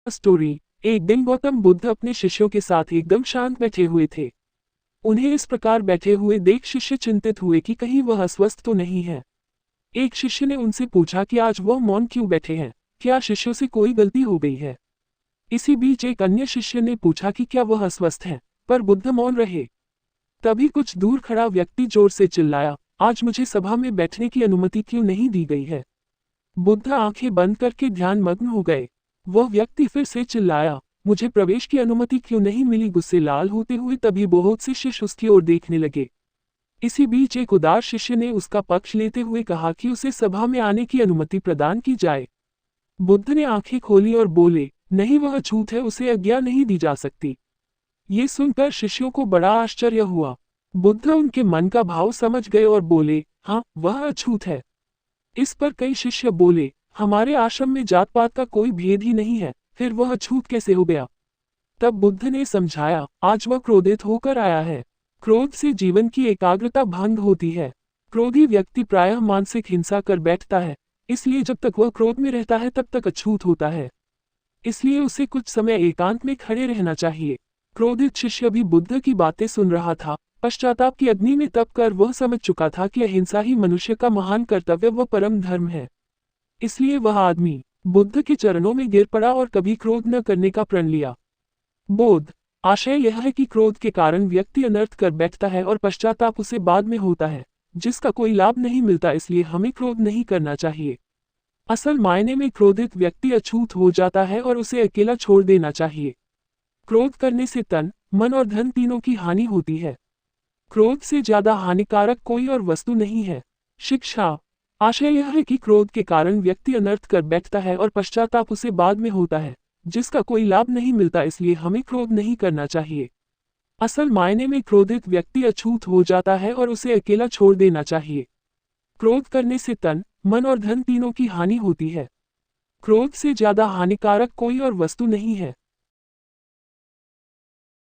Story. एक दिन गौतम बुद्ध अपने शिष्यों के साथ एकदम शांत बैठे हुए थे। उन्हें इस प्रकार बैठे हुए देख शिष्य चिंतित हुए कि कहीं वह अस्वस्थ तो नहीं है। एक शिष्य ने उनसे पूछा कि आज वह मौन क्यों बैठे हैं, क्या शिष्यों से कोई गलती हो गई है। इसी बीच एक अन्य शिष्य ने पूछा कि क्या वह अस्वस्थ हैं, पर बुद्ध मौन रहे। तभी कुछ दूर खड़ा व्यक्ति जोर से चिल्लाया, आज मुझे सभा में बैठने की अनुमति क्यों नहीं दी गई है। बुद्ध आंखें बंद करके ध्यानमग्न हो गए। वह व्यक्ति फिर से चिल्लाया, मुझे प्रवेश की अनुमति क्यों नहीं मिली। गुस्से लाल होते हुए तभी बहुत से शिष्य उसकी ओर देखने लगे। इसी बीच एक उदार शिष्य ने उसका पक्ष लेते हुए कहा कि उसे सभा में आने की अनुमति प्रदान की जाए। बुद्ध ने आंखें खोली और बोले, नहीं, वह झूठ है, उसे आज्ञा नहीं दी जा सकती। ये सुनकर शिष्यों को बड़ा आश्चर्य हुआ। बुद्ध उनके मन का भाव समझ गए और बोले, हाँ, वह अछूत है। इस पर कई शिष्य बोले, हमारे आश्रम में जात पात का कोई भेद ही नहीं है, फिर वह अछूत कैसे हो गया। तब बुद्ध ने समझाया, आज वह क्रोधित होकर आया है। क्रोध से जीवन की एकाग्रता भंग होती है। क्रोधी व्यक्ति प्रायः मानसिक हिंसा कर बैठता है, इसलिए जब तक वह क्रोध में रहता है तब तक अछूत होता है। इसलिए उसे कुछ समय एकांत में खड़े रहना चाहिए। क्रोधित शिष्य भी बुद्ध की बातें सुन रहा था। पश्चाताप की अग्नि में तप कर वह समझ चुका था कि अहिंसा ही मनुष्य का महान कर्तव्य व परम धर्म है। इसलिए वह आदमी बुद्ध के चरणों में गिर पड़ा और कभी क्रोध न करने का प्रण लिया। बोध आशय यह है कि क्रोध के कारण व्यक्ति अनर्थ कर बैठता है और पश्चाताप उसे बाद में होता है, जिसका कोई लाभ नहीं मिलता। इसलिए हमें क्रोध नहीं करना चाहिए। असल मायने में क्रोधित व्यक्ति अछूत हो जाता है और उसे अकेला छोड़ देना चाहिए। क्रोध करने से तन, मन और धन तीनों की हानि होती है। क्रोध से ज्यादा हानिकारक कोई और वस्तु नहीं है। शिक्षा आशय यह है कि क्रोध के कारण व्यक्ति अनर्थ कर बैठता है और पश्चाताप उसे बाद में होता है, जिसका कोई लाभ नहीं मिलता। इसलिए हमें क्रोध नहीं करना चाहिए। असल मायने में क्रोधित व्यक्ति अछूत हो जाता है और उसे अकेला छोड़ देना चाहिए। क्रोध करने से तन, मन और धन तीनों की हानि होती है। क्रोध से ज्यादा हानिकारक कोई और वस्तु नहीं है।